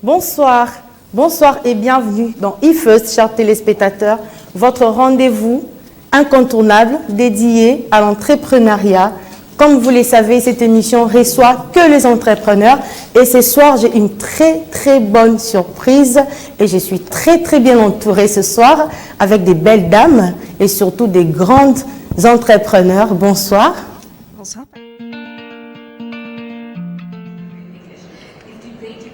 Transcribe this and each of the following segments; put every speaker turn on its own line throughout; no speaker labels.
Bonsoir, bonsoir et bienvenue dans eFirst, chers téléspectateurs, votre rendez-vous incontournable dédié à l'entrepreneuriat. Comme vous le savez, cette émission reçoit que les entrepreneurs et ce soir, j'ai une très bonne surprise et je suis très bien entourée ce soir avec des belles dames et surtout des grandes entrepreneurs. Bonsoir.
Bonsoir.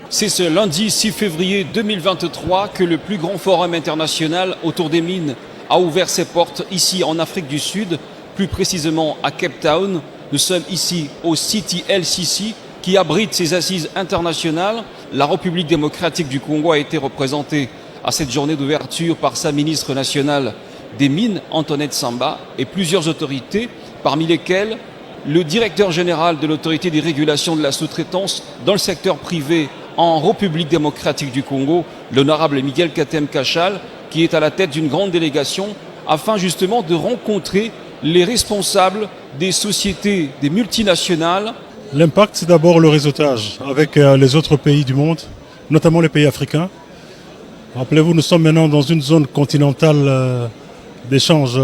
C'est ce lundi 6 février 2023 que le plus grand forum international autour des mines a ouvert ses portes ici en Afrique du Sud, plus précisément à Cape Town. Nous sommes ici au City LCC qui abrite ses assises internationales. La République démocratique du Congo a été représentée à cette journée d'ouverture par sa ministre nationale des Mines, Antoinette Samba, et plusieurs autorités, parmi lesquelles le directeur général de l'autorité des régulations de la sous-traitance dans le secteur privé en République démocratique du Congo, l'honorable Miguel Katem Kachal, qui est à la tête d'une grande délégation afin justement de rencontrer les responsables des sociétés, des multinationales.
L'impact, c'est d'abord le réseautage avec les autres pays du monde, notamment les pays africains. Rappelez-vous, nous sommes maintenant dans une zone continentale d'échange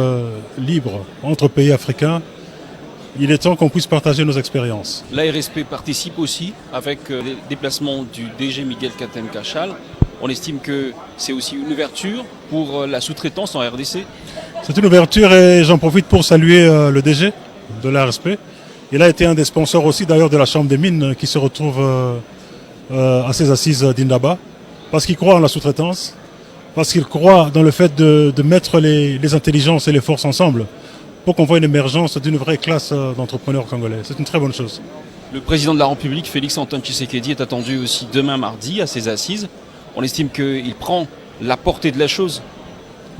libre entre pays africains. Il est temps qu'on puisse partager nos expériences.
L'ARSP participe aussi avec les déplacements du DG Miguel Katem Kachal. On estime que c'est aussi une ouverture pour la sous-traitance en RDC.
C'est une ouverture et j'en profite pour saluer le DG de l'ARSP. Il a été un des sponsors aussi d'ailleurs de la Chambre des mines qui se retrouve à ses assises d'Indaba parce qu'il croit en la sous-traitance, parce qu'il croit dans le fait de mettre les intelligences et les forces ensemble pour qu'on voit une émergence d'une vraie classe d'entrepreneurs congolais. C'est une très bonne chose.
Le président de la République, Félix Antoine Tshisekedi, est attendu aussi demain mardi à ses assises. On estime qu'il prend la portée de la chose.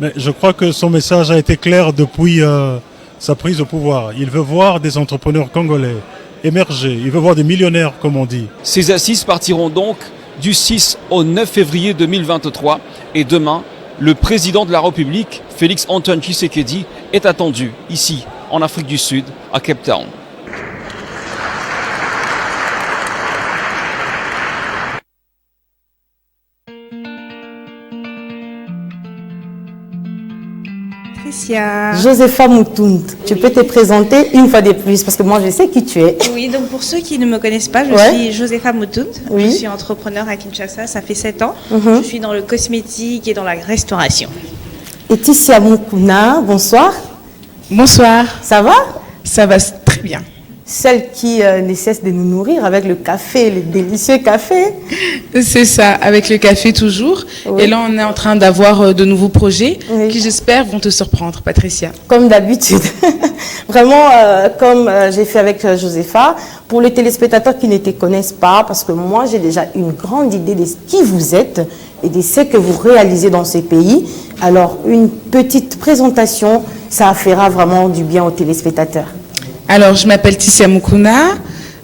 Mais je crois que son message a été clair depuis sa prise au pouvoir. Il veut voir des entrepreneurs congolais émerger. Il veut voir des millionnaires, comme on dit.
Ces assises partiront donc du 6 au 9 février 2023. Et demain, le président de la République, Félix Antoine Tshisekedi, est attendu ici, en Afrique du Sud, à Cape Town.
Josepha Moutound, tu peux te présenter une fois de plus parce que moi je sais qui tu es.
Oui, donc pour ceux qui ne me connaissent pas, je suis Josepha Moutound. Je suis entrepreneur à Kinshasa, ça fait 7 ans. Je suis dans le cosmétique et dans la restauration.
Et Tissia Moukouna, bonsoir.
Bonsoir.
Ça va?
Ça va très bien.
Celle qui ne cesse de nous nourrir avec le café, le délicieux café.
C'est ça, avec le café toujours. Oui. Et là, on est en train d'avoir de nouveaux projets qui, j'espère, vont te surprendre, Patricia.
Comme d'habitude. Vraiment, comme j'ai fait avec Josepha, pour les téléspectateurs qui ne te connaissent pas, parce que moi, j'ai déjà une grande idée de qui vous êtes et de ce que vous réalisez dans ces pays. Alors, une petite présentation, ça fera vraiment du bien aux téléspectateurs.
Alors, je m'appelle Tissia Moukouna,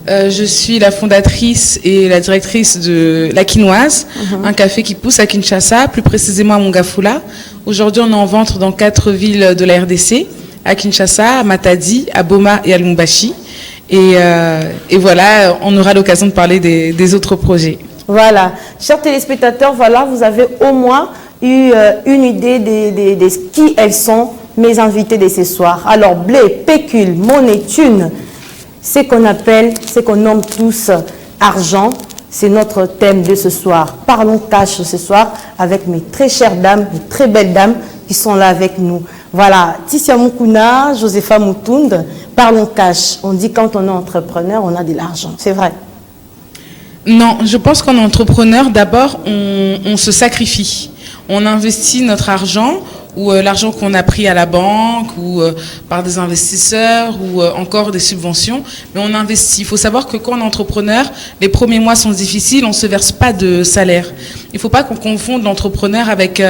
je suis la fondatrice et la directrice de La Quinoise, un café qui pousse à Kinshasa, plus précisément à Mongafula. Aujourd'hui, on est en vente dans 4 villes de la RDC, à Kinshasa, à Matadi, à Boma et à Lubumbashi. Et voilà, on aura l'occasion de parler des autres projets.
Voilà, chers téléspectateurs, voilà, vous avez au moins eu une idée de qui elles sont, mes invités de ce soir. Alors, blé, pécule, monnaie, thune, ce qu'on appelle, ce qu'on nomme tous argent, c'est notre thème de ce soir. Parlons cash ce soir avec mes très chères dames, mes très belles dames qui sont là avec nous. Voilà, Tissia Moukouna, Josepha Moutound, parlons cash. On dit quand on est entrepreneur, on a de l'argent, c'est vrai?
Non, je pense qu'en entrepreneur, d'abord, on se sacrifie. On investit notre argent ou l'argent qu'on a pris à la banque ou par des investisseurs ou encore des subventions, mais on investit. Il faut savoir que quand on est entrepreneur, les premiers mois sont difficiles, on ne se verse pas de salaire. Il ne faut pas qu'on confonde l'entrepreneur avec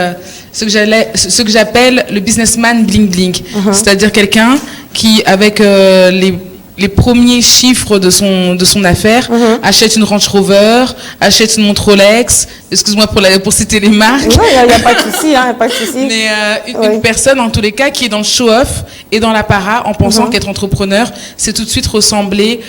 ce que j'appelle le businessman bling bling, c'est-à-dire quelqu'un qui, avec les premiers chiffres de son affaire, achète une Range Rover, achète une montre Rolex, excuse-moi pour citer les marques.
Non, il n'y a pas de souci, hein, pas de souci.
Mais une personne, en tous les cas, qui est dans le show-off et dans l'apparat, en pensant qu'être entrepreneur, c'est tout de suite ressembler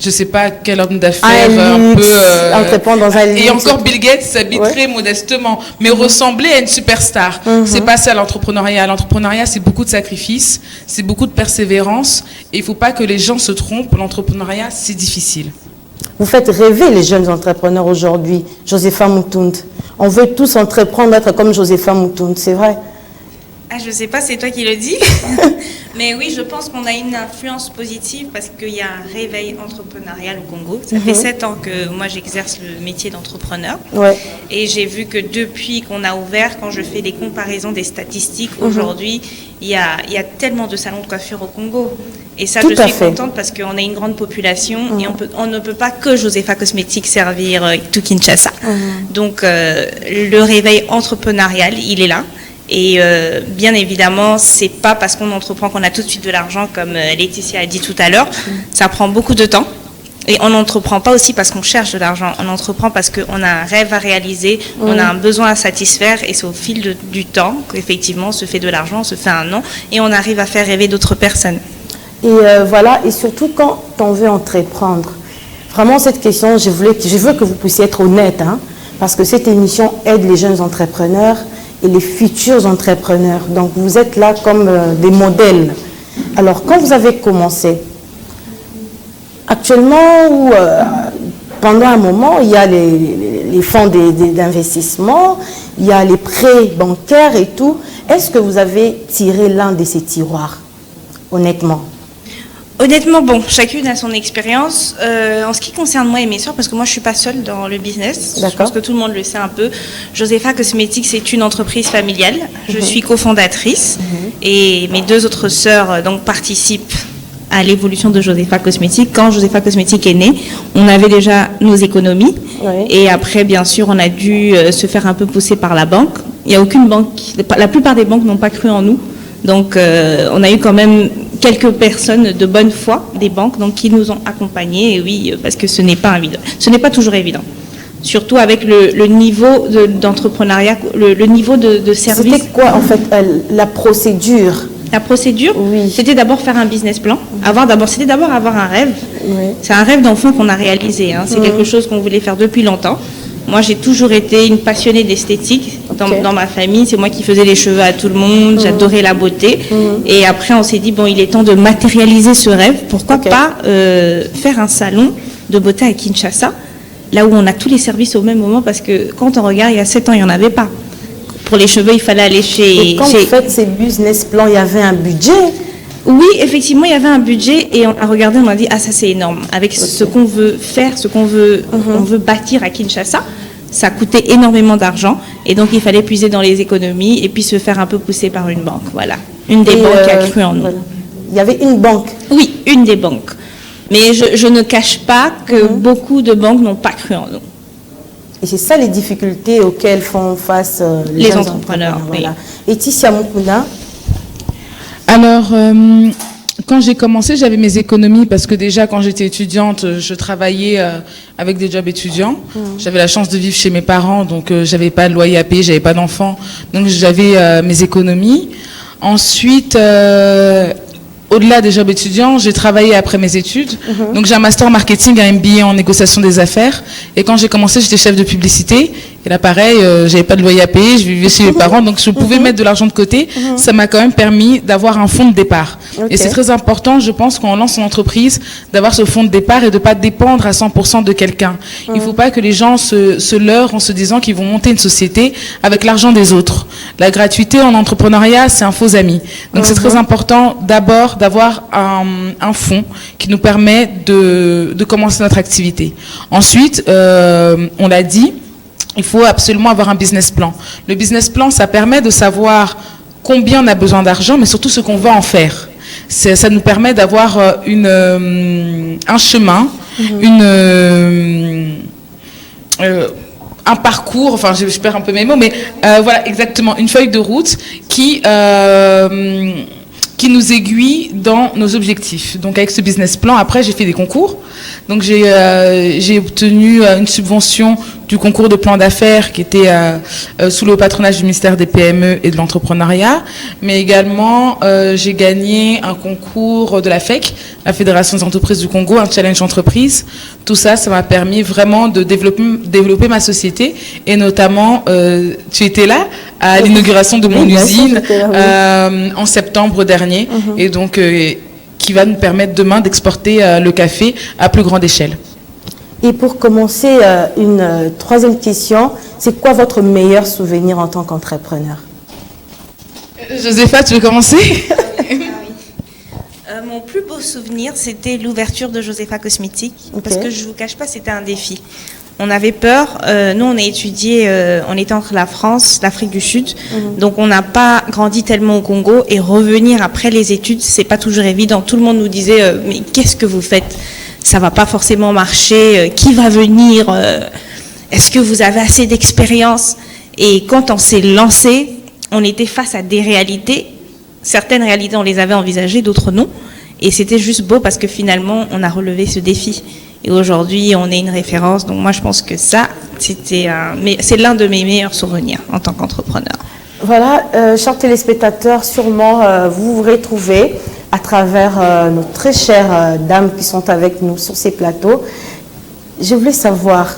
je sais pas quel homme d'affaires un peu
entreprendre dans un luxe.
Et encore Bill Gates s'habille très modestement, mais ressembler à une superstar. C'est pas ça l'entrepreneuriat. L'entrepreneuriat, c'est beaucoup de sacrifices, c'est beaucoup de persévérance, et il faut pas que les gens se trompent. L'entrepreneuriat, c'est difficile.
Vous faites rêver les jeunes entrepreneurs aujourd'hui, Josepha Moutound. On veut tous entreprendre, être comme Josepha Moutound, c'est vrai?
Ah, je sais pas, c'est toi qui le dis. Mais oui, je pense qu'on a une influence positive parce qu'il y a un réveil entrepreneurial au Congo. Ça fait 7 ans que moi j'exerce le métier d'entrepreneur. Ouais. Et j'ai vu que depuis qu'on a ouvert, quand je fais des comparaisons des statistiques, aujourd'hui, il y a tellement de salons de coiffure au Congo. Et ça, je suis contente parce qu'on a une grande population et on ne peut pas que Josepha Cosmétiques servir tout Kinshasa. Donc, le réveil entrepreneurial, il est là. Et bien évidemment, c'est pas parce qu'on entreprend qu'on a tout de suite de l'argent, comme Laetitia a dit tout à l'heure. Ça prend beaucoup de temps. Et on n'entreprend pas aussi parce qu'on cherche de l'argent. On entreprend parce qu'on a un rêve à réaliser, on a un besoin à satisfaire. Et c'est au fil du temps qu'effectivement, on se fait de l'argent, on se fait un nom et on arrive à faire rêver d'autres personnes.
Et voilà, et surtout quand on veut entreprendre. Vraiment, cette question, je veux que vous puissiez être honnête, hein, parce que cette émission aide les jeunes entrepreneurs et les futurs entrepreneurs. Donc, vous êtes là comme des modèles. Alors, quand vous avez commencé, actuellement ou pendant un moment, il y a les fonds d'investissement, il y a les prêts bancaires et tout. Est-ce que vous avez tiré l'un de ces tiroirs, honnêtement?
Honnêtement, bon, chacune a son expérience. En ce qui concerne moi et mes soeurs, parce que moi je suis pas seule dans le business, je pense que tout le monde le sait un peu. Josepha Cosmétiques, c'est une entreprise familiale. Je suis cofondatrice et mes 2 autres sœurs donc participent à l'évolution de Josepha Cosmétiques. Quand Josepha Cosmétiques est née, on avait déjà nos économies et après, bien sûr, on a dû se faire un peu pousser par la banque. Il n'y a aucune banque, la plupart des banques n'ont pas cru en nous. Donc, on a eu quand même quelques personnes de bonne foi, des banques, donc qui nous ont accompagnés. Et oui, parce que ce n'est pas évident. Ce n'est pas toujours évident. Surtout avec le niveau d'entrepreneuriat, le niveau de service.
C'était quoi, en fait, la procédure?
La procédure, c'était d'abord faire un business plan. C'était d'abord avoir un rêve. C'est un rêve d'enfant qu'on a réalisé. Hein. C'est quelque chose qu'on voulait faire depuis longtemps. Moi, j'ai toujours été une passionnée d'esthétique dans ma famille. C'est moi qui faisais les cheveux à tout le monde. J'adorais la beauté. Et après, on s'est dit, bon, il est temps de matérialiser ce rêve. Pourquoi pas faire un salon de beauté à Kinshasa, là où on a tous les services au même moment, parce que quand on regarde, il y a 7 ans, il n'y en avait pas. Pour les cheveux, il fallait aller chez...
Et quand vous faites ces business plans, il y avait un budget?
Oui, effectivement, il y avait un budget et on a regardé, on a dit, ah, ça c'est énorme. Avec ce qu'on veut faire, ce qu'on veut, on veut bâtir à Kinshasa, ça coûtait énormément d'argent et donc il fallait puiser dans les économies et puis se faire un peu pousser par une banque. Voilà, une des banques qui a cru en nous. Voilà.
Il y avait une banque?
Oui, une des banques. Mais je ne cache pas que beaucoup de banques n'ont pas cru en nous.
Et c'est ça les difficultés auxquelles font face
les entrepreneurs.
Voilà. Et Laetitia Mukuna?
Alors, quand j'ai commencé, j'avais mes économies parce que déjà, quand j'étais étudiante, je travaillais avec des jobs étudiants. J'avais la chance de vivre chez mes parents, donc j'avais pas de loyer à payer, j'avais pas d'enfants, donc j'avais mes économies. Ensuite, au-delà des jobs étudiants, j'ai travaillé après mes études. Donc j'ai un master en marketing, un MBA en négociation des affaires. Et quand j'ai commencé, j'étais chef de publicité. Et là, pareil, j'avais pas de loyer à payer, je vivais chez mes parents, donc je pouvais mettre de l'argent de côté. Ça m'a quand même permis d'avoir un fonds de départ. Et c'est très important, je pense, quand on lance son entreprise, d'avoir ce fonds de départ et de pas dépendre à 100% de quelqu'un. Il faut pas que les gens se leurrent en se disant qu'ils vont monter une société avec l'argent des autres. La gratuité en entrepreneuriat, c'est un faux ami. Donc c'est très important d'abord d'avoir un fonds qui nous permet de commencer notre activité. Ensuite, on l'a dit, il faut absolument avoir un business plan. Le business plan, ça permet de savoir combien on a besoin d'argent, mais surtout ce qu'on va en faire. Ça nous permet d'avoir un chemin, un parcours, enfin je perds un peu mes mots, mais voilà exactement, une feuille de route qui nous aiguille dans nos objectifs. Donc avec ce business plan, après j'ai fait des concours. Donc j'ai obtenu une subvention du concours de plan d'affaires qui était sous le patronage du ministère des PME et de l'entrepreneuriat, mais également j'ai gagné un concours de la FEC, la Fédération des entreprises du Congo, un challenge entreprise. Tout ça, ça m'a permis vraiment de développer ma société, et notamment, tu étais là à l'inauguration de mon usine en septembre dernier, et donc qui va nous permettre demain d'exporter le café à plus grande échelle.
Et pour commencer, une troisième question, c'est quoi votre meilleur souvenir en tant qu'entrepreneur?
Josépha, tu veux commencer?
Mon plus beau souvenir, c'était l'ouverture de Josépha Cosmétiques, parce que je ne vous cache pas, c'était un défi. On avait peur, nous on a étudié, on était entre la France, l'Afrique du Sud, donc on n'a pas grandi tellement au Congo, et revenir après les études, c'est pas toujours évident. Tout le monde nous disait, mais qu'est-ce que vous faites? Ça va pas forcément marcher, qui va venir? Est-ce que vous avez assez d'expérience? Et quand on s'est lancé, on était face à des réalités. Certaines réalités, on les avait envisagées, d'autres non. Et c'était juste beau parce que finalement, on a relevé ce défi. Et aujourd'hui, on est une référence. Donc moi, je pense que ça, c'est l'un de mes meilleurs souvenirs en tant qu'entrepreneur.
Voilà, chers téléspectateurs, sûrement vous vous retrouvez à travers nos très chères dames qui sont avec nous sur ces plateaux. Je voulais savoir,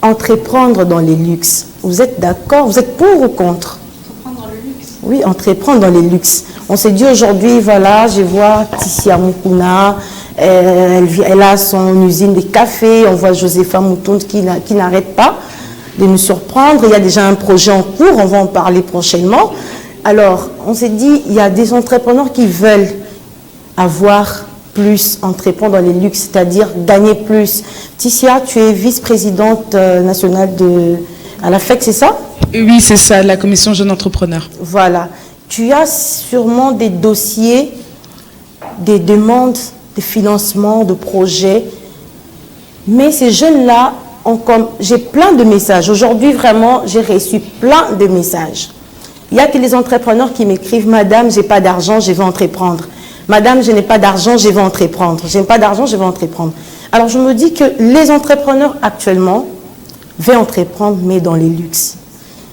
entreprendre dans les luxes, vous êtes d'accord? Vous êtes pour ou contre? Entreprendre dans le luxe? Oui, entreprendre dans les luxes. On s'est dit aujourd'hui, voilà, je vois Tissia Mukuna, elle a son usine de café, on voit Josépha Moutoun qui n'arrête pas de nous surprendre. Il y a déjà un projet en cours, on va en parler prochainement. Alors, on s'est dit, il y a des entrepreneurs qui veulent avoir plus, entreprendre dans les luxes, c'est-à-dire gagner plus. Tissia, tu es vice-présidente nationale à la FEC, c'est ça?
Oui, c'est ça, la commission jeunes entrepreneurs.
Voilà. Tu as sûrement des dossiers, des demandes de financement, de projets. Mais ces jeunes-là ont comme... J'ai plein de messages. Aujourd'hui, vraiment, j'ai reçu plein de messages. Il y a que les entrepreneurs qui m'écrivent « Madame, j'ai pas d'argent, je vais entreprendre. Madame, je n'ai pas d'argent, je vais entreprendre. Je n'ai pas d'argent, je vais entreprendre. » Alors, je me dis que les entrepreneurs actuellement veulent entreprendre, mais dans les luxes.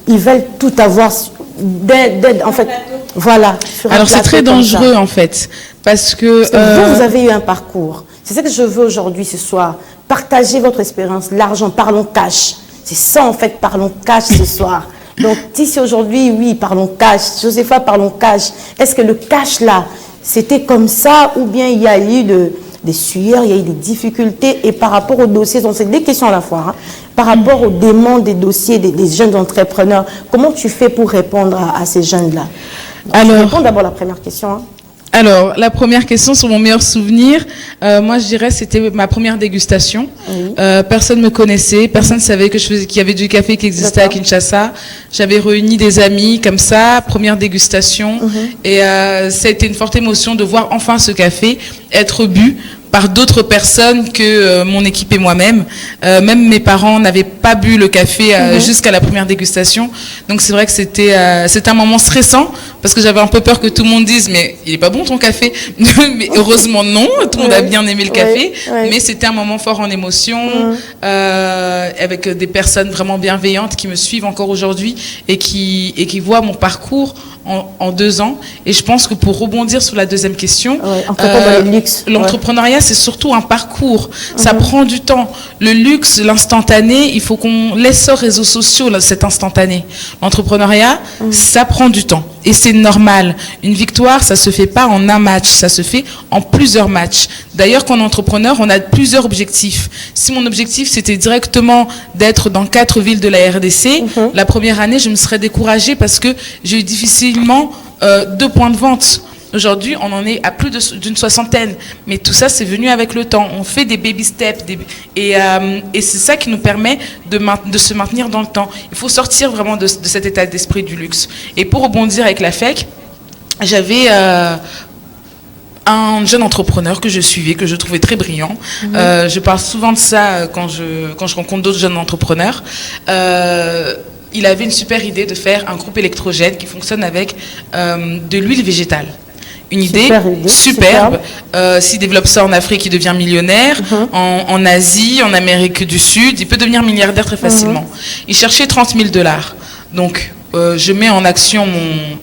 Ils veulent tout avoir... en fait, voilà.
Alors c'est très dangereux en fait, parce que
vous avez eu un parcours. C'est ça que je veux aujourd'hui, ce soir. Partagez votre expérience. L'argent, parlons cash. C'est ça en fait, parlons cash ce soir. Donc si aujourd'hui, oui, parlons cash. Josépha, parlons cash. Est-ce que le cash là, c'était comme ça, ou bien il y a eu des sueurs, il y a eu des difficultés, et par rapport aux dossiers, donc c'est des questions à la fois, hein, par rapport aux demandes des dossiers des jeunes entrepreneurs, comment tu fais pour répondre à ces jeunes-là? Alors, réponds d'abord à la première question. Hein.
Alors, la première question sur mon meilleur souvenir, moi je dirais c'était ma première dégustation. Oui. Personne ne me connaissait, personne ne savait qu'il y avait du café qui existait à Kinshasa. J'avais réuni des amis comme ça, première dégustation. Et ça a été une forte émotion de voir enfin ce café être bu par d'autres personnes que mon équipe et moi-même. Même mes parents n'avaient pas bu le café jusqu'à la première dégustation. Donc c'est vrai que c'était un moment stressant parce que j'avais un peu peur que tout le monde dise « mais il n'est pas bon ton café ». Mais heureusement non, tout le monde a bien aimé le café. Mais c'était un moment fort en émotion avec des personnes vraiment bienveillantes qui me suivent encore aujourd'hui et qui voient mon parcours en 2 ans. Et je pense que pour rebondir sur la deuxième question, l'entrepreneuriat, c'est surtout un parcours. Ça prend du temps. Le luxe, l'instantané, il faut qu'on laisse aux réseaux sociaux là, cet instantané. L'entrepreneuriat, ça prend du temps. Et c'est normal. Une victoire, ça se fait pas en un match, ça se fait en plusieurs matchs. D'ailleurs, quand on est entrepreneur, on a plusieurs objectifs. Si mon objectif, c'était directement d'être dans 4 villes de la RDC, la première année, je me serais découragée parce que j'ai eu difficilement 2 points de vente. Aujourd'hui, on en est à plus d'une 60aine. Mais tout ça, c'est venu avec le temps. On fait des baby steps. Et c'est ça qui nous permet de se maintenir dans le temps. Il faut sortir vraiment de cet état d'esprit du luxe. Et pour rebondir avec la FEC, j'avais un jeune entrepreneur que je suivais, que je trouvais très brillant. Je parle souvent de ça quand je rencontre d'autres jeunes entrepreneurs. Il avait une super idée de faire un groupe électrogène qui fonctionne avec de l'huile végétale. une idée
Super idée,
superbe. S'il développe ça en Afrique, il devient millionnaire. En Asie, en Amérique du Sud, il peut devenir milliardaire très facilement. Il cherchait $30,000. Donc, je mets en action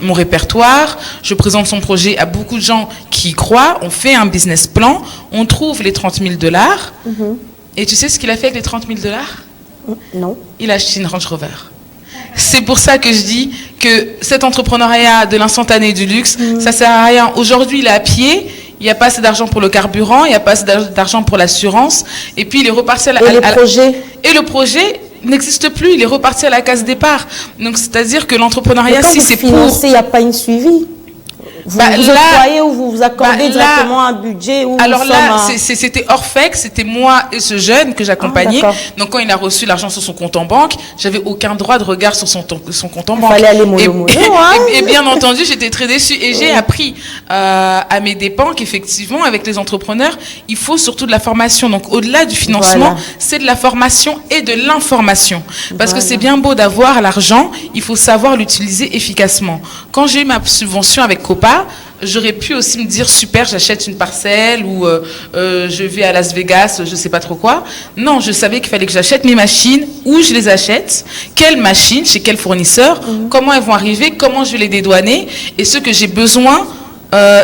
mon répertoire, je présente son projet à beaucoup de gens qui y croient, on fait un business plan, on trouve les $30,000. Et tu sais ce qu'il a fait avec les $30,000 ?
Non.
Il a acheté une Range Rover. C'est pour ça que je dis que cet entrepreneuriat de l'instantané et du luxe, ça sert à rien. Aujourd'hui, il est à pied, il n'y a pas assez d'argent pour le carburant, il n'y a pas assez d'argent pour l'assurance, et puis il est reparti à la... Et le projet n'existe plus, il est reparti à la case départ. Donc, c'est-à-dire que l'entrepreneuriat, si c'est pour...
il n'y a pas une suivi. Vous octroyez ou vous accordez directement un budget ou
alors là, c'était Orfex, c'était moi et ce jeune que j'accompagnais. Donc quand il a reçu l'argent sur son compte en banque, j'avais aucun droit de regard sur son compte en banque.
Il fallait aller mollo,
et bien entendu, j'étais très déçue. Et j'ai appris à mes dépens qu'effectivement, avec les entrepreneurs, il faut surtout de la formation. Donc au-delà du financement, c'est de la formation et de l'information. Parce que c'est bien beau d'avoir l'argent, il faut savoir l'utiliser efficacement. Quand j'ai eu ma subvention avec Copa, j'aurais pu aussi me dire super, j'achète une parcelle ou je vais à Las Vegas, je sais pas trop quoi. Non, je savais qu'il fallait que j'achète mes machines, où je les achète, quelles machines, chez quel fournisseur, comment elles vont arriver, comment je vais les dédouaner et ce que j'ai besoin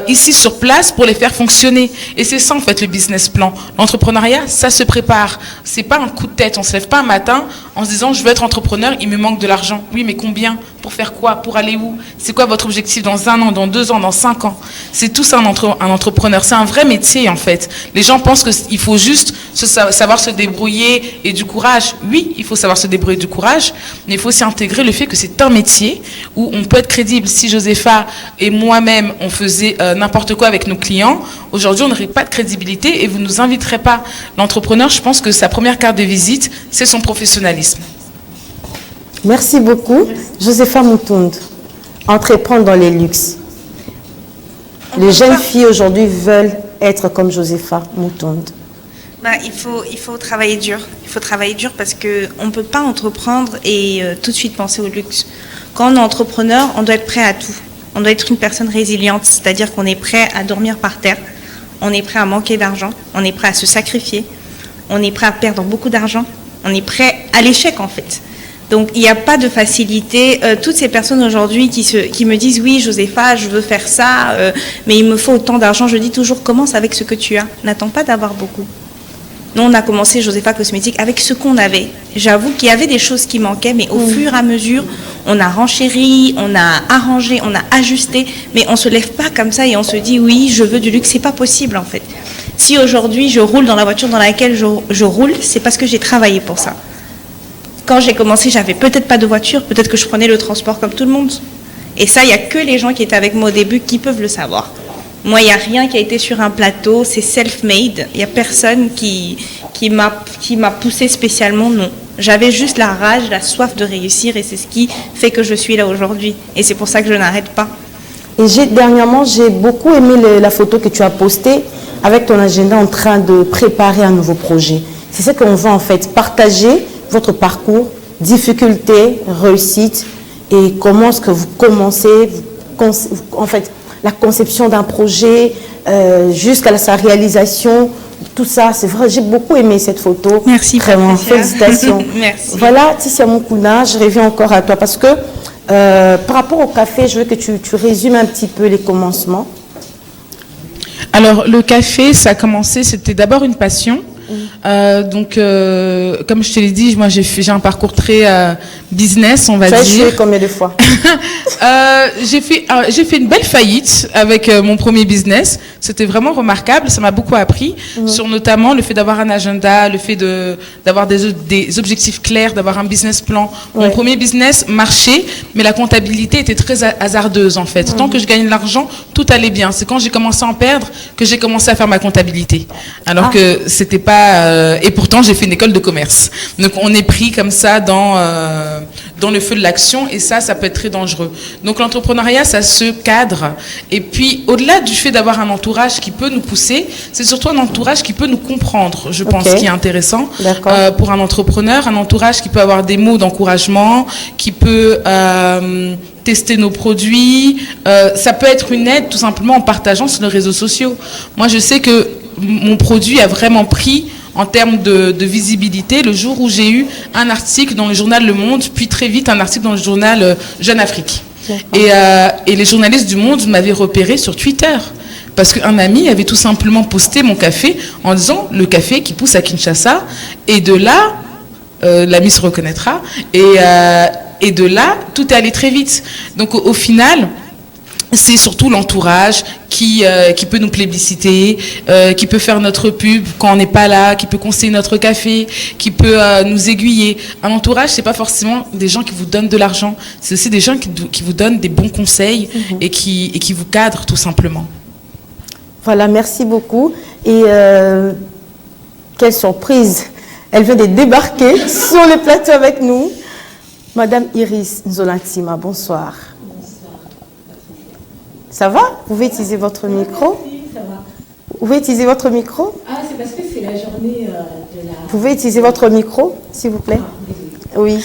ici sur place pour les faire fonctionner. Et c'est ça en fait le business plan. L'entrepreneuriat, ça se prépare. C'est pas un coup de tête. On se lève pas un matin en se disant je veux être entrepreneur, il me manque de l'argent. Oui, mais combien? Pour faire quoi? Pour aller où? C'est quoi votre objectif dans 1 an, dans 2 ans, dans 5 ans? C'est tout ça un entrepreneur. C'est un vrai métier en fait. Les gens pensent qu'il faut juste savoir se débrouiller et du courage. Oui, il faut savoir se débrouiller du courage, mais il faut aussi intégrer le fait que c'est un métier où on peut être crédible. Si Josepha et moi-même on faisait n'importe quoi avec nos clients, aujourd'hui on n'aurait pas de crédibilité et vous ne nous inviterez pas. L'entrepreneur, je pense que sa première carte de visite, c'est son professionnalisme.
Merci beaucoup. Josepha Moutound, entreprendre dans les luxes. Les jeunes filles aujourd'hui veulent être comme Josepha Moutound.
Il faut travailler dur. Il faut travailler dur parce qu'on ne peut pas entreprendre et tout de suite penser au luxe. Quand on est entrepreneur, on doit être prêt à tout. On doit être une personne résiliente, c'est-à-dire qu'on est prêt à dormir par terre, on est prêt à manquer d'argent, on est prêt à se sacrifier, on est prêt à perdre beaucoup d'argent, on est prêt à l'échec en fait. Donc il n'y a pas de facilité. Toutes ces personnes aujourd'hui qui me disent oui Josepha, je veux faire ça, mais il me faut autant d'argent, je dis toujours commence avec ce que tu as, n'attends pas d'avoir beaucoup. Nous, on a commencé Josepha Cosmétiques avec ce qu'on avait. J'avoue qu'il y avait des choses qui manquaient, mais au fur et à mesure, on a renchéri, on a arrangé, on a ajusté, mais on ne se lève pas comme ça et on se dit oui, je veux du luxe. C'est pas possible en fait. Si aujourd'hui je roule dans la voiture dans laquelle je roule, c'est parce que j'ai travaillé pour ça. Quand j'ai commencé, j'avais peut-être pas de voiture, peut-être que je prenais le transport comme tout le monde. Et ça, il n'y a que les gens qui étaient avec moi au début qui peuvent le savoir. Moi, il n'y a rien qui a été sur un plateau, c'est self-made. Il n'y a personne qui m'a poussé spécialement, non. J'avais juste la rage, la soif de réussir et c'est ce qui fait que je suis là aujourd'hui. Et c'est pour ça que je n'arrête pas.
Et dernièrement, j'ai beaucoup aimé la photo que tu as postée avec ton agenda en train de préparer un nouveau projet. C'est ça qu'on veut en fait, partager votre parcours, difficultés, réussites et comment est-ce que vous commencez, en fait, la conception d'un projet jusqu'à sa réalisation, tout ça, c'est vrai, j'ai beaucoup aimé cette photo.
Merci,
vraiment, félicitations.
Merci.
Voilà, Ticia Moukouna, je reviens encore à toi parce que par rapport au café, je veux que tu résumes un petit peu les commencements.
Alors, le café, ça a commencé, c'était d'abord une passion. Donc, comme je te l'ai dit, moi j'ai un parcours très business, on va dire. Tu as échoué
combien de fois?
J'ai fait une belle faillite avec mon premier business. C'était vraiment remarquable, ça m'a beaucoup appris sur notamment le fait d'avoir un agenda, le fait d'avoir des objectifs clairs, d'avoir un business plan. Mon premier business marchait, mais la comptabilité était très hasardeuse en fait. Tant que je gagnais de l'argent, tout allait bien. C'est quand j'ai commencé à en perdre que j'ai commencé à faire ma comptabilité. Alors que c'était pas... et pourtant, j'ai fait une école de commerce. Donc, on est pris comme ça dans le feu de l'action et ça peut être très dangereux. Donc, l'entrepreneuriat, ça se cadre. Et puis, au-delà du fait d'avoir un entourage qui peut nous pousser, c'est surtout un entourage qui peut nous comprendre, je pense, qui est intéressant pour un entrepreneur. Un entourage qui peut avoir des mots d'encouragement, qui peut... tester nos produits. Ça peut être une aide tout simplement en partageant sur les réseaux sociaux. Moi, je sais que mon produit a vraiment pris en termes de visibilité le jour où j'ai eu un article dans le journal Le Monde, puis très vite un article dans le journal Jeune Afrique. Et les journalistes du Monde m'avaient repéré sur Twitter. Parce qu'un ami avait tout simplement posté mon café en disant le café qui pousse à Kinshasa. Et de là, l'ami se reconnaîtra. Et de là, tout est allé très vite. Donc au final, c'est surtout l'entourage qui peut nous plébisciter, qui peut faire notre pub quand on n'est pas là, qui peut conseiller notre café, qui peut nous aiguiller. Un entourage, c'est pas forcément des gens qui vous donnent de l'argent, c'est aussi des gens qui vous donnent des bons conseils et qui vous cadrent tout simplement.
Voilà, merci beaucoup. Et quelle surprise, elle vient de débarquer sur le plateau avec nous. Madame Iris Nzolantima, bonsoir. Ça va? Vous pouvez utiliser votre micro?
Oui, ça va.
Vous pouvez utiliser votre micro?
Ah, c'est parce que c'est la journée de la...
Vous pouvez utiliser votre micro, s'il vous plaît? Oui.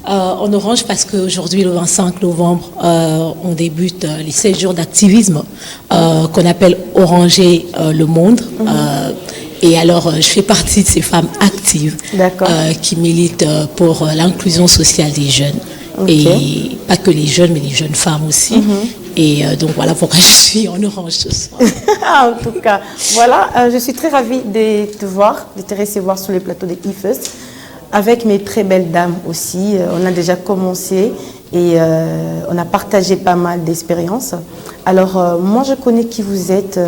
En orange, parce qu'aujourd'hui, le 25 novembre, on débute les 16 jours d'activisme qu'on appelle Oranger le monde. Et alors, je fais partie de ces femmes actives qui militent pour l'inclusion sociale des jeunes. Et pas que les jeunes, mais les jeunes femmes aussi. Et donc, voilà pourquoi je suis en orange ce soir.
En tout cas, voilà, je suis très ravie de te voir, de te recevoir sur les plateaux de eFirst, avec mes très belles dames aussi. On a déjà commencé et on a partagé pas mal d'expériences. Alors, moi, je connais qui vous êtes.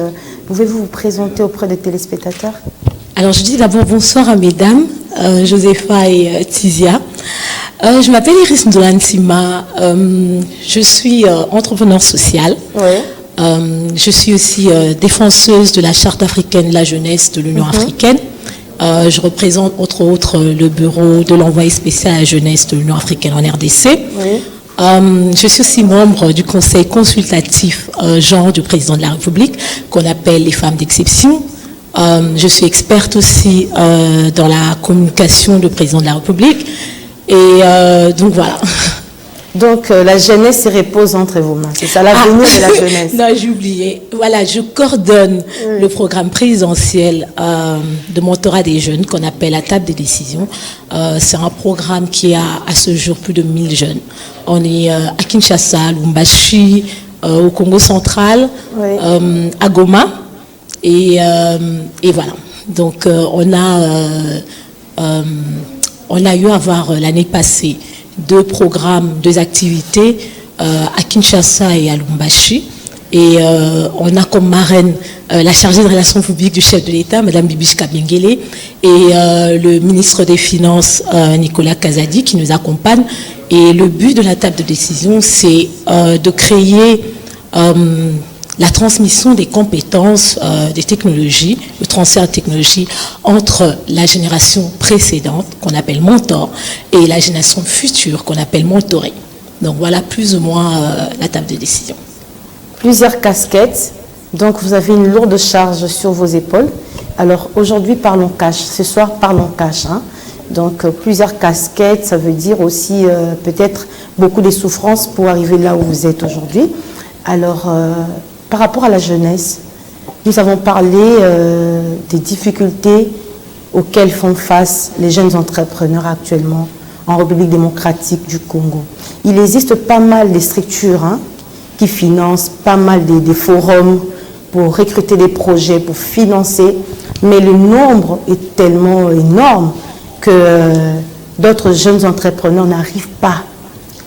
Pouvez-vous vous présenter auprès des téléspectateurs?
Alors, je dis d'abord bonsoir à mesdames, Josepha et Tizia. Je m'appelle Iris Nzolantima. Je suis entrepreneur social.
Oui.
Je suis aussi défenseuse de la Charte africaine de la jeunesse de l'Union africaine. Je représente entre autres le bureau de l'envoyé spécial à la jeunesse de l'Union africaine en RDC.
Oui.
Je suis aussi membre du conseil consultatif genre du président de la République, qu'on appelle les femmes d'exception. Je suis experte aussi dans la communication du président de la République. Et donc voilà.
Donc la jeunesse se repose entre vos mains, c'est ça l'avenir de la jeunesse.
Non, j'ai oublié. Voilà, je coordonne le programme présidentiel de mentorat des jeunes qu'on appelle la table des décisions. C'est un programme qui a à ce jour plus de 1000 jeunes. On est à Kinshasa, à Lubumbashi, au Congo central, à Goma. Et voilà. Donc on a eu à voir l'année passée 2 programmes, 2 activités à Kinshasa et à Lubumbashi. Et on a comme marraine la chargée de relations publiques du chef de l'État, Madame Bibiche Kabengele, et le ministre des Finances, Nicolas Kazadi, qui nous accompagne. Et le but de la table de décision, c'est de créer la transmission des compétences, des technologies, le transfert de technologies entre la génération précédente, qu'on appelle mentor, et la génération future, qu'on appelle mentoré. Donc voilà plus ou moins la table de décision.
Plusieurs casquettes, donc vous avez une lourde charge sur vos épaules. Alors aujourd'hui, parlons cash. Ce soir, parlons cash. Hein. Donc plusieurs casquettes, ça veut dire aussi peut-être beaucoup de souffrances pour arriver là où vous êtes aujourd'hui. Alors, par rapport à la jeunesse, nous avons parlé des difficultés auxquelles font face les jeunes entrepreneurs actuellement en République démocratique du Congo. Il existe pas mal de structures qui financent, pas mal de forums pour recruter des projets, pour financer, mais le nombre est tellement énorme que d'autres jeunes entrepreneurs n'arrivent pas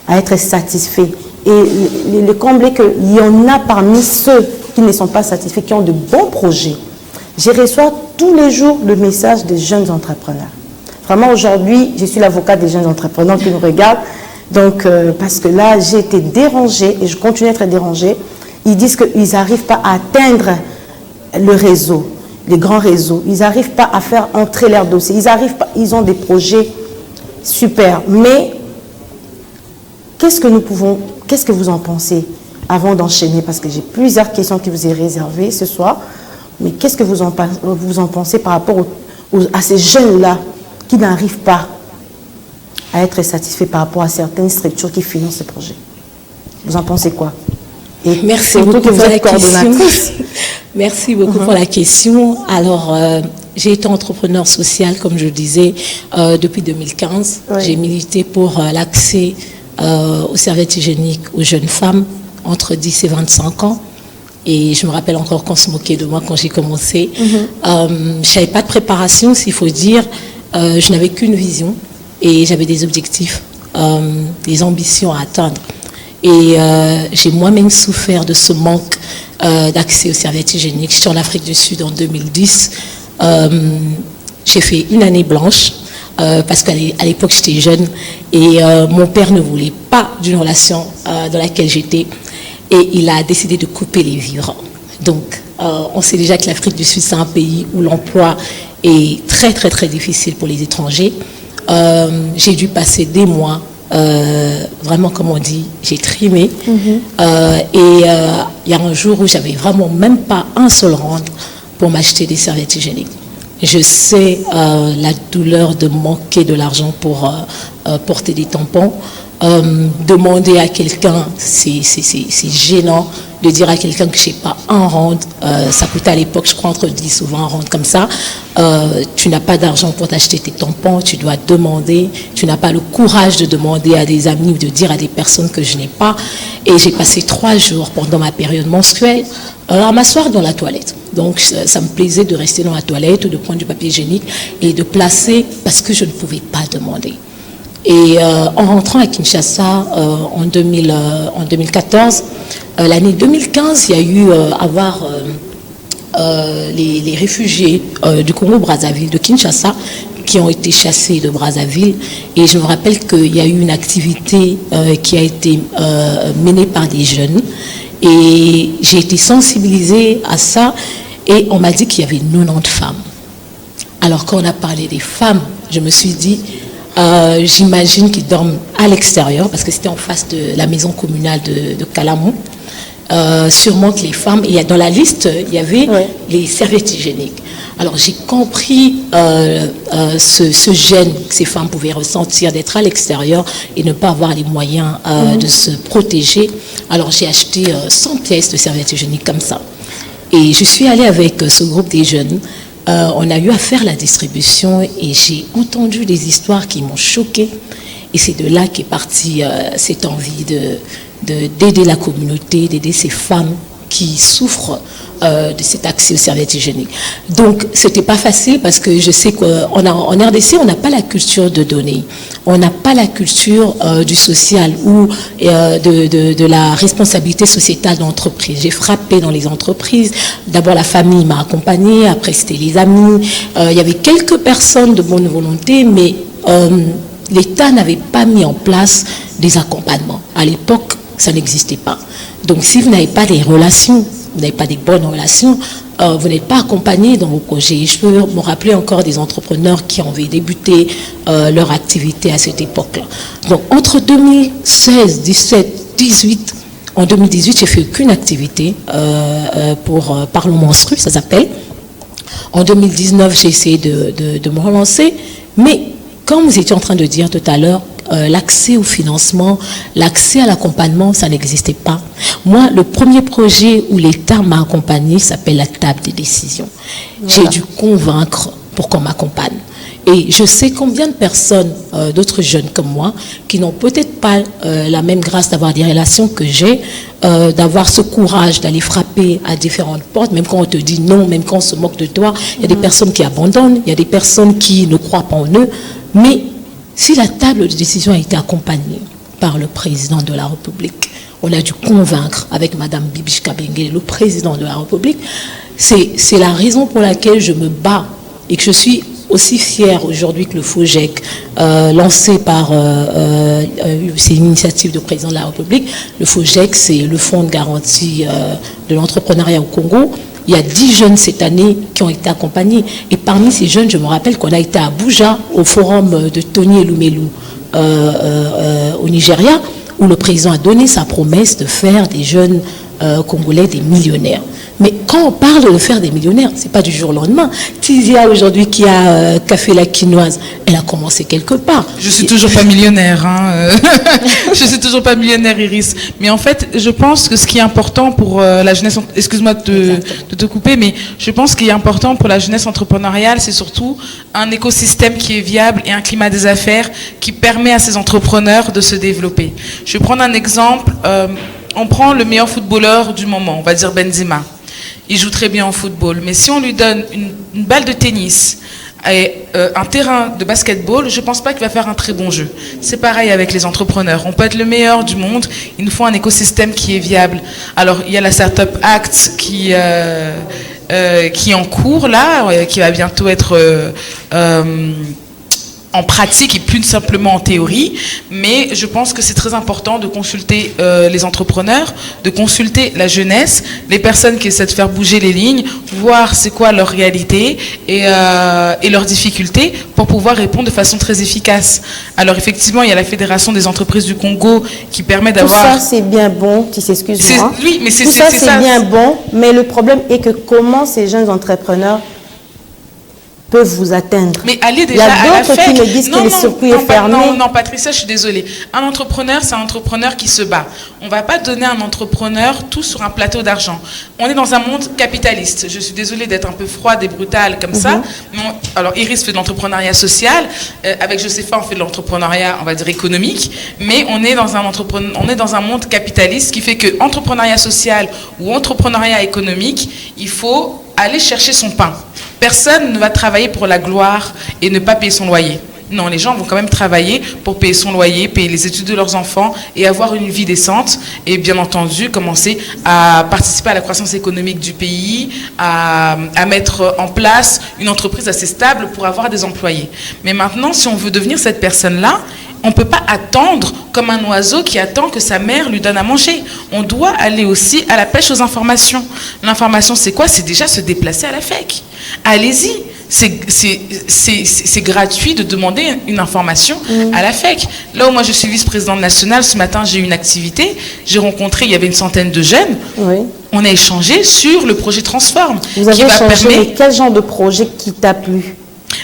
à être satisfaits. Et le comble est qu'il y en a parmi ceux qui ne sont pas satisfaits, qui ont de bons projets. Je reçois tous les jours le message des jeunes entrepreneurs. Vraiment, aujourd'hui, je suis l'avocat des jeunes entrepreneurs qui nous regardent. Donc, parce que là, j'ai été dérangée et je continue à être dérangée. Ils disent qu'ils n'arrivent pas à atteindre le réseau, les grands réseaux. Ils n'arrivent pas à faire entrer leurs dossiers. Ils arrivent pas, ils ont des projets super. Mais qu'est-ce que vous en pensez avant d'enchaîner? Parce que j'ai plusieurs questions qui vous ai réservées ce soir. Mais qu'est-ce que vous en pensez par rapport à ces jeunes-là qui n'arrivent pas à être satisfaits par rapport à certaines structures qui financent ce projet? Vous en pensez quoi? Et
merci
surtout
beaucoup
que vous
pour la
êtes
question.
coordonnatrice.
Merci beaucoup pour la question. Alors, j'ai été entrepreneur social, comme je le disais, depuis 2015.
Oui.
J'ai milité pour l'accès aux serviettes hygiéniques aux jeunes femmes entre 10 et 25 ans. Et je me rappelle encore qu'on se moquait de moi quand j'ai commencé. Je n'avais pas de préparation, s'il faut dire. Je n'avais qu'une vision et j'avais des objectifs, des ambitions à atteindre. Et j'ai moi-même souffert de ce manque d'accès aux serviettes hygiéniques. J'étais en Afrique du Sud en 2010. J'ai fait une année blanche parce qu'à l'époque j'étais jeune et mon père ne voulait pas d'une relation dans laquelle j'étais et il a décidé de couper les vivres. Donc on sait déjà que l'Afrique du Sud c'est un pays où l'emploi est très très très difficile pour les étrangers. J'ai dû passer des mois vraiment comme on dit, j'ai trimé et il y a un jour où j'avais vraiment même pas un seul rand pour m'acheter des serviettes hygiéniques. Je sais la douleur de manquer de l'argent pour porter des tampons. Demander à quelqu'un, c'est gênant de dire à quelqu'un que je n'ai pas un rand, ça coûtait à l'époque je crois entre 10 ou 20 rands comme ça, tu n'as pas d'argent pour t'acheter tes tampons, tu dois demander, tu n'as pas le courage de demander à des amis ou de dire à des personnes que je n'ai pas, et j'ai passé 3 jours pendant ma période menstruelle à m'asseoir dans la toilette. Donc ça me plaisait de rester dans la toilette, de prendre du papier hygiénique et de placer parce que je ne pouvais pas demander. Et en rentrant à Kinshasa en 2014, l'année 2015, il y a eu les réfugiés du Congo-Brazzaville, de Kinshasa, qui ont été chassés de Brazzaville. Et je me rappelle qu'il y a eu une activité qui a été menée par des jeunes. Et j'ai été sensibilisée à ça. Et on m'a dit qu'il y avait 90 femmes. Alors quand on a parlé des femmes, je me suis dit... j'imagine qu'ils dorment à l'extérieur parce que c'était en face de la maison communale de Calamon. Sûrement que les femmes, et dans la liste, il y avait les serviettes hygiéniques. Alors j'ai compris ce gêne que ces femmes pouvaient ressentir d'être à l'extérieur et ne pas avoir les moyens de se protéger. Alors j'ai acheté 100 pièces de serviettes hygiéniques comme ça. Et je suis allée avec ce groupe des jeunes. On a eu à faire la distribution et j'ai entendu des histoires qui m'ont choquée. Et c'est de là qu'est partie cette envie d'aider la communauté, d'aider ces femmes qui souffrent de cet accès aux serviettes hygiéniques. Donc, c'était pas facile parce que je sais qu'en RDC, on n'a pas la culture de donner. On n'a pas la culture du social ou de la responsabilité sociétale d'entreprise. J'ai frappé dans les entreprises. D'abord, la famille m'a accompagnée. Après, c'était les amis. Il y avait quelques personnes de bonne volonté, mais l'État n'avait pas mis en place des accompagnements. À l'époque, ça n'existait pas. Donc, si vous n'avez pas des relations, vous n'avez pas des bonnes relations, vous n'êtes pas accompagné dans vos projets. Je peux me rappeler encore des entrepreneurs qui avaient débuté leur activité à cette époque-là. Donc, entre 2016, 17, 18, en 2018, j'ai fait aucune activité pour Parlons Menstru, ça s'appelle. En 2019, j'ai essayé de me relancer, mais comme vous étiez en train de dire tout à l'heure, l'accès au financement, l'accès à l'accompagnement, ça n'existait pas. Moi, le premier projet où l'État m'a accompagné s'appelle la table des décisions. Voilà. J'ai dû convaincre pour qu'on m'accompagne. Et je sais combien de personnes, d'autres jeunes comme moi, qui n'ont peut-être pas la même grâce d'avoir des relations que j'ai, d'avoir ce courage d'aller frapper à différentes portes, même quand on te dit non, même quand on se moque de toi. Il y a des personnes qui abandonnent, il y a des personnes qui ne croient pas en eux, mais si la table de décision a été accompagnée par le président de la République, on a dû convaincre avec Madame Bibi Kabengele, le président de la République, c'est la raison pour laquelle je me bats et que je suis aussi fière aujourd'hui que le FOGEC, lancé par, c'est une initiative du président de la République. Le FOGEC, c'est le fonds de garantie de l'entrepreneuriat au Congo. Il y a 10 jeunes cette année qui ont été accompagnés. Et parmi ces jeunes, je me rappelle qu'on a été à Abuja, au forum de Tony Elumelu au Nigeria, où le président a donné sa promesse de faire des jeunes congolais des millionnaires. Mais quand on parle de faire des millionnaires, c'est pas du jour au lendemain. Tizia aujourd'hui qui a Café La Quinoise, elle a commencé quelque part.
Je suis toujours pas millionnaire, hein. Je suis toujours pas millionnaire, Iris. Mais en fait, je pense que ce qui est important pour la jeunesse, excuse-moi de te couper, mais je pense qu'il est important pour la jeunesse entrepreneuriale, c'est surtout un écosystème qui est viable et un climat des affaires qui permet à ces entrepreneurs de se développer. Je vais prendre un exemple. On prend le meilleur footballeur du moment, on va dire Benzema. Il joue très bien au football, mais si on lui donne une balle de tennis et un terrain de basketball, je ne pense pas qu'il va faire un très bon jeu. C'est pareil avec les entrepreneurs. On peut être le meilleur du monde, il nous faut un écosystème qui est viable. Alors, il y a la Startup Act qui est en cours, là, qui va bientôt être en pratique et plus simplement en théorie, mais je pense que c'est très important de consulter les entrepreneurs, de consulter la jeunesse, les personnes qui essaient de faire bouger les lignes, voir c'est quoi leur réalité et leurs difficultés pour pouvoir répondre de façon très efficace. Alors effectivement, il y a la Fédération des entreprises du Congo qui permet d'avoir...
Tout ça, c'est bien bon, tu s'excuses-moi.
Oui, mais
tout ça, c'est bien bon, mais le problème est que comment ces jeunes entrepreneurs peuvent vous atteindre.
Mais allez déjà
il y
à
a
la
d'autres
FEC.
qui me disent que le circuit est fermé.
Non, Patricia, je suis désolée. Un entrepreneur, c'est un entrepreneur qui se bat. On ne va pas donner à un entrepreneur tout sur un plateau d'argent. On est dans un monde capitaliste. Je suis désolée d'être un peu froide et brutale comme ça. Alors, Iris fait de l'entrepreneuriat social. Avec Josepha, on fait de l'entrepreneuriat, on va dire, économique. Mais on est dans un monde capitaliste qui fait que entrepreneuriat social ou entrepreneuriat économique, il faut aller chercher son pain. Personne ne va travailler pour la gloire et ne pas payer son loyer. Non, les gens vont quand même travailler pour payer son loyer, payer les études de leurs enfants et avoir une vie décente. Et bien entendu, commencer à participer à la croissance économique du pays, à mettre en place une entreprise assez stable pour avoir des employés. Mais maintenant, si on veut devenir cette personne-là, on ne peut pas attendre comme un oiseau qui attend que sa mère lui donne à manger. On doit aller aussi à la pêche aux informations. L'information, c'est quoi? C'est déjà se déplacer à la FEC. Allez-y. C'est gratuit de demander une information à la FEC. Là où moi je suis vice-présidente nationale, ce matin j'ai eu une activité, j'ai rencontré, il y avait une centaine de jeunes. Oui. On a échangé sur le projet Transform.
Vous avez échangé, quel genre de projet qui t'a plu?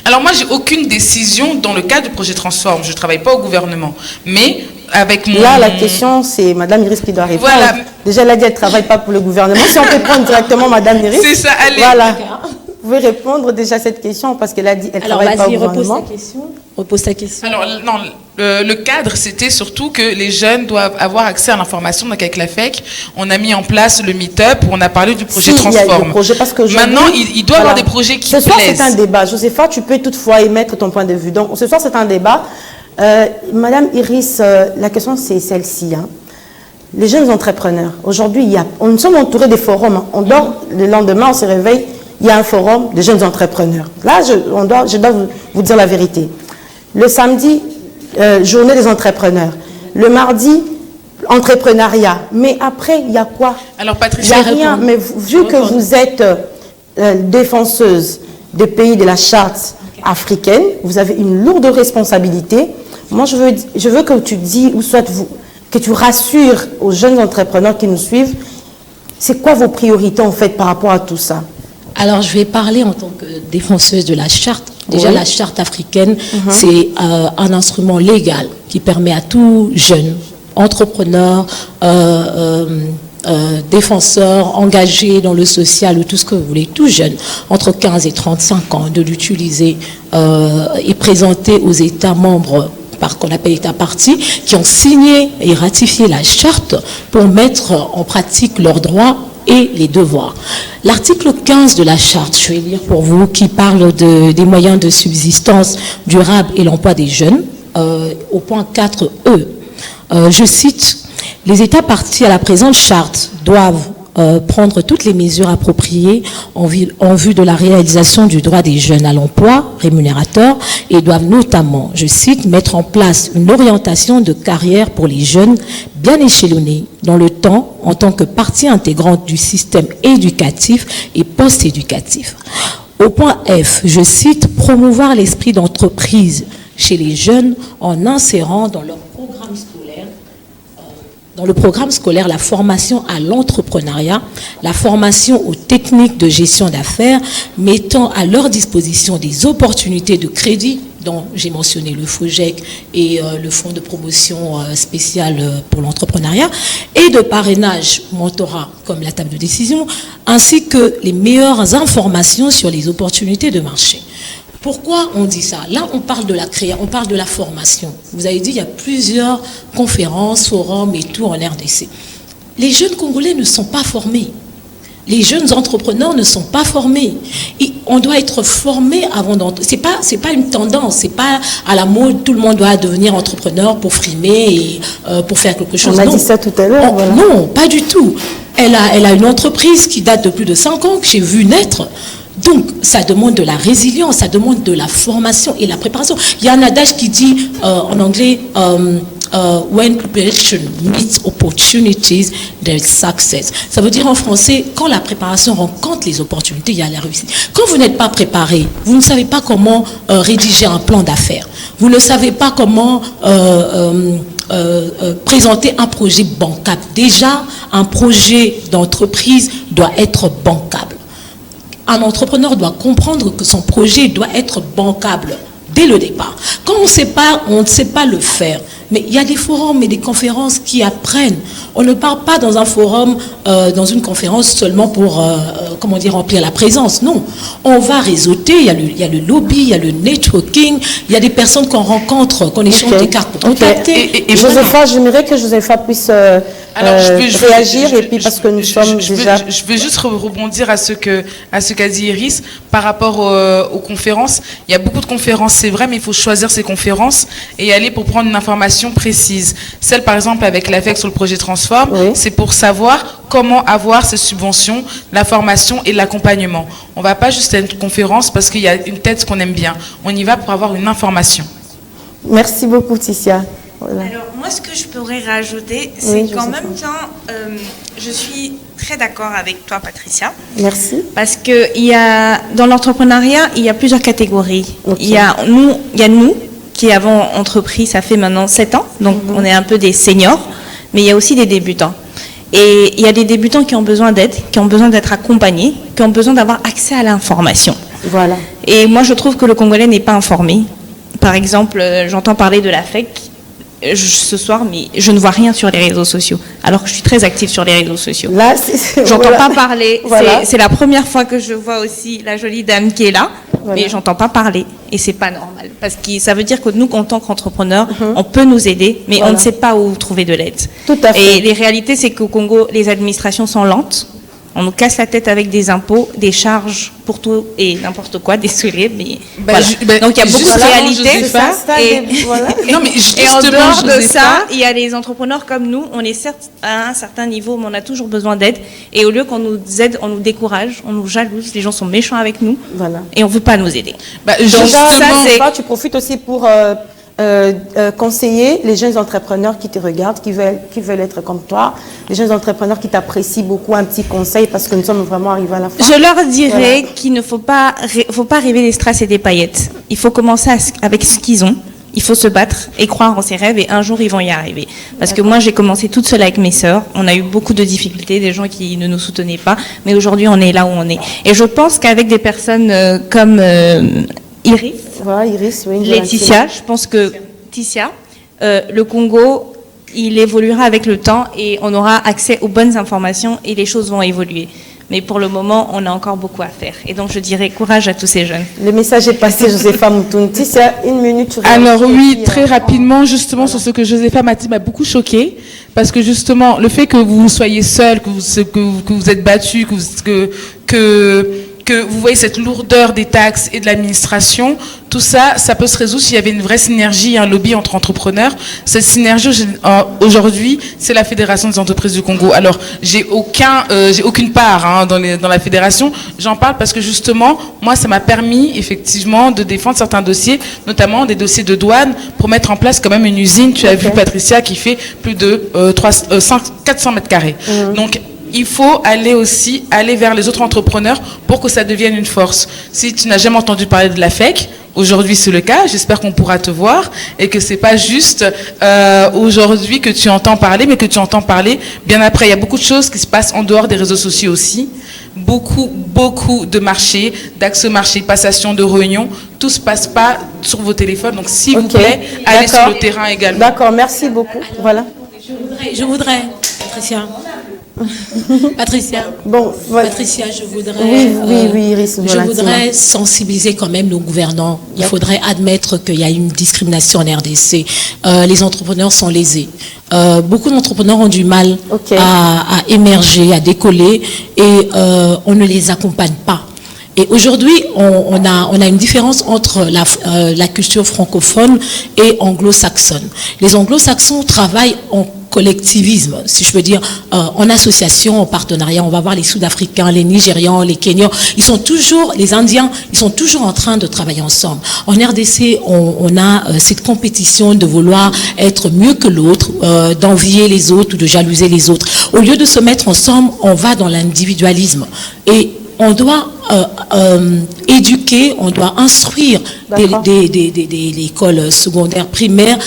Alors moi, j'ai aucune décision dans le cadre du projet Transform. Je ne travaille pas au gouvernement. Mais avec mon...
Là, la question, c'est Madame Iris qui doit répondre. Voilà. Déjà, elle a dit qu'elle ne travaille pas pour le gouvernement. Si on peut prendre directement Madame Iris.
C'est ça, allez.
Voilà. Vous pouvez répondre déjà à cette question parce qu'elle a dit qu'elle ne travaille pas au gouvernement.
Repose ta question.
Alors, non, le cadre, c'était surtout que les jeunes doivent avoir accès à l'information. Donc, avec la FEC, on a mis en place le meet-up où on a parlé du projet Transform.
Il y a le projet parce que
maintenant, il doit y avoir des projets qui plaisent.
Ce soir, c'est un débat. Josepha, tu peux toutefois émettre ton point de vue. Donc, ce soir, c'est un débat. Madame Iris, la question, c'est celle-ci. Hein. Les jeunes entrepreneurs, aujourd'hui, nous sommes entourés des forums. Hein. On dort, le lendemain, on se réveille, il y a un forum de jeunes entrepreneurs. Là, je dois vous dire la vérité. Le samedi, journée des entrepreneurs. Le mardi, entrepreneuriat. Mais après, il y a quoi?
Alors, Patricia,
il n'y a rien. Mais vu que vous êtes défenseuse des pays de la charte africaine, vous avez une lourde responsabilité. Moi, je veux que tu dis, ou soit que tu rassures aux jeunes entrepreneurs qui nous suivent, c'est quoi vos priorités en fait par rapport à tout ça?
Alors, je vais parler en tant que défenseuse de la charte. Déjà, oui. La charte africaine, c'est un instrument légal qui permet à tout jeune entrepreneur, défenseur, engagé dans le social ou tout ce que vous voulez, tout jeune, entre 15 et 35 ans, de l'utiliser et présenter aux États membres qu'on appelle États parties, qui ont signé et ratifié la charte pour mettre en pratique leurs droits et les devoirs. L'article 15 de la charte, je vais lire pour vous, qui parle des moyens de subsistance durable et l'emploi des jeunes, au point 4e. Je cite, « Les États parties à la présente charte doivent prendre toutes les mesures appropriées en vue de la réalisation du droit des jeunes à l'emploi rémunérateur et doivent notamment, je cite, mettre en place une orientation de carrière pour les jeunes bien échelonnée dans le temps en tant que partie intégrante du système éducatif et post-éducatif. » Au point F, je cite, « Promouvoir l'esprit d'entreprise chez les jeunes en insérant dans leur programme scolaire dans le programme scolaire la formation à l'entrepreneuriat, la formation aux techniques de gestion d'affaires, mettant à leur disposition des opportunités de crédit, dont j'ai mentionné le FOGEC et le fonds de promotion spécial pour l'entrepreneuriat, et de parrainage, mentorat comme la table de décision, ainsi que les meilleures informations sur les opportunités de marché. Pourquoi on dit ça? Là, on parle de la création, on parle de la formation. Vous avez dit, il y a plusieurs conférences, forums et tout en RDC. Les jeunes Congolais ne sont pas formés. Les jeunes entrepreneurs ne sont pas formés. Et on doit être formé avant d'entreprendre. C'est pas une tendance, c'est pas à la mode, tout le monde doit devenir entrepreneur pour frimer et pour faire quelque chose.
On a dit ça tout à l'heure. Voilà.
Non, pas du tout. Elle a une entreprise qui date de plus de 5 ans, que j'ai vu naître. Donc, ça demande de la résilience, ça demande de la formation et la préparation. Il y a un adage qui dit en anglais, when preparation meets opportunities, there is success. Ça veut dire en français, quand la préparation rencontre les opportunités, il y a la réussite. Quand vous n'êtes pas préparé, vous ne savez pas comment rédiger un plan d'affaires. Vous ne savez pas comment présenter un projet bancable. Déjà, un projet d'entreprise doit être bancable. Un entrepreneur doit comprendre que son projet doit être bancable dès le départ. Quand on ne sait pas le faire. Mais il y a des forums et des conférences qui apprennent. On ne part pas dans un forum, dans une conférence seulement pour, remplir la présence. Non, on va réseauter. Il y a le lobby, il y a le networking, il y a des personnes qu'on rencontre, qu'on échange des cartes pour contacter.
Et Josepha, j'aimerais que Josepha puisse réagir et puis parce que nous sommes déjà...
Je veux juste rebondir à ce qu'a dit Iris par rapport aux conférences. Il y a beaucoup de conférences, c'est vrai, mais il faut choisir ses conférences et y aller pour prendre une information précise. Celle, par exemple, avec l'AFEC sur le projet Transform, oui. C'est pour savoir comment avoir ces subventions, la formation et l'accompagnement. On ne va pas juste à une conférence parce qu'il y a une tête qu'on aime bien. On y va pour avoir une information.
Merci beaucoup, Ticia. Voilà.
Alors, moi, ce que je pourrais rajouter, c'est qu'en même temps, je suis très d'accord avec toi, Patricia.
Merci.
Parce que dans l'entrepreneuriat, il y a plusieurs catégories.
Okay.
Il y a nous qui avons entrepris, ça fait maintenant 7 ans, donc on est un peu des seniors, mais il y a aussi des débutants. Et il y a des débutants qui ont besoin d'aide, qui ont besoin d'être accompagnés, qui ont besoin d'avoir accès à l'information.
Voilà.
Et moi, je trouve que le Congolais n'est pas informé. Par exemple, j'entends parler de la FEC ce soir, mais je ne vois rien sur les réseaux sociaux, alors que je suis très active sur les réseaux sociaux.
Là,
j'entends pas parler.
Voilà.
C'est la première fois que je vois aussi la jolie dame qui est là, mais j'entends pas parler. Et c'est pas normal, parce que ça veut dire que nous, en tant qu'entrepreneurs, on peut nous aider, mais on ne sait pas où trouver de l'aide.
Tout à fait.
Et les réalités, c'est qu'au Congo, les administrations sont lentes. On nous casse la tête avec des impôts, des charges pour tout et n'importe quoi, désolé, mais voilà. Donc il y a beaucoup de réalités. Et en dehors de ça, il y a les entrepreneurs comme nous, on est certes à un certain niveau, mais on a toujours besoin d'aide. Et au lieu qu'on nous aide, on nous décourage, on nous jalouse, les gens sont méchants avec nous, et on ne veut pas nous aider.
Donc tu profites aussi pour... conseiller les jeunes entrepreneurs qui te regardent, qui veulent être comme toi, les jeunes entrepreneurs qui t'apprécient beaucoup, un petit conseil parce que nous sommes vraiment arrivés à la fin.
Je leur dirais qu'il ne faut pas rêver des strass et des paillettes. Il faut commencer avec ce qu'ils ont. Il faut se battre et croire en ses rêves et un jour ils vont y arriver. Parce que moi j'ai commencé toute seule avec mes sœurs. On a eu beaucoup de difficultés, des gens qui ne nous soutenaient pas, mais aujourd'hui on est là où on est. Et je pense qu'avec des personnes comme Iris, Laetitia, je pense que Ticia, le Congo, il évoluera avec le temps et on aura accès aux bonnes informations et les choses vont évoluer. Mais pour le moment, on a encore beaucoup à faire. Et donc, je dirais courage à tous ces jeunes.
Le message est passé, Josepha Moutoun. Ticia, 1 minute.
Alors oui, très rapidement, justement, sur ce que Josepha m'a dit, m'a beaucoup choquée. Parce que justement, le fait que vous soyez seul, que vous êtes battu, que vous voyez cette lourdeur des taxes et de l'administration, tout ça, ça peut se résoudre s'il y avait une vraie synergie, un lobby entre entrepreneurs. Cette synergie, aujourd'hui, c'est la Fédération des entreprises du Congo. Alors, j'ai aucune part dans la fédération. J'en parle parce que justement, moi, ça m'a permis effectivement de défendre certains dossiers, notamment des dossiers de douane, pour mettre en place quand même une usine. Tu as vu, Patricia, qui fait plus de 400 mètres carrés. Donc, il faut aller vers les autres entrepreneurs pour que ça devienne une force. Si tu n'as jamais entendu parler de la FEC, Aujourd'hui, c'est le cas. J'espère qu'on pourra te voir et que c'est pas juste aujourd'hui que tu entends parler, mais que tu entends parler bien après. Il y a beaucoup de choses qui se passent en dehors des réseaux sociaux aussi. Beaucoup de marchés, d'accès au marché, passation de réunions. Tout se passe pas sur vos téléphones. Donc, s'il vous plaît, allez sur le terrain également.
D'accord, merci beaucoup. Voilà.
Je voudrais, Patricia.
Bon, voilà.
Patricia, je voudrais,
oui, Iris,
je voudrais sensibiliser quand même nos gouvernants. Il faudrait admettre qu'il y a une discrimination en RDC. Les entrepreneurs sont lésés. Beaucoup d'entrepreneurs ont du mal à émerger, à décoller, et on ne les accompagne pas. Et aujourd'hui, on a une différence entre la culture francophone et anglo-saxonne. Les anglo-saxons travaillent en collectivisme, si je peux dire, en association, en partenariat. On va voir les Sud-Africains, les Nigérians, les Kenyans, les Indiens, ils sont toujours en train de travailler ensemble. En RDC, on a cette compétition de vouloir être mieux que l'autre, d'envier les autres ou de jalouser les autres. Au lieu de se mettre ensemble, on va dans l'individualisme. Et on doit éduquer, on doit instruire l'école secondaire, primaire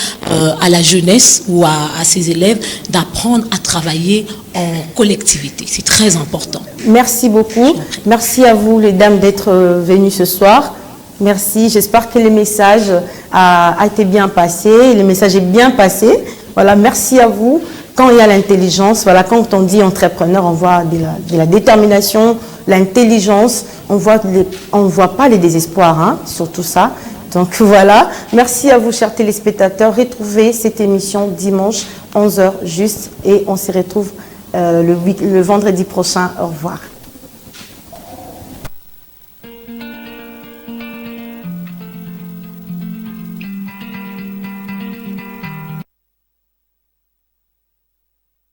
à la jeunesse ou à ses élèves d'apprendre à travailler en collectivité. C'est très important.
Merci beaucoup. Merci à vous, les dames, d'être venues ce soir. Merci. J'espère que le message a été bien passé. Le message est bien passé. Voilà, merci à vous. Quand il y a l'intelligence, voilà, quand on dit entrepreneur, on voit de la détermination, l'intelligence, on voit pas les désespoirs, hein, sur tout ça. Donc voilà, merci à vous, chers téléspectateurs. Retrouvez cette émission dimanche 11h juste, et on se retrouve le vendredi prochain. Au revoir.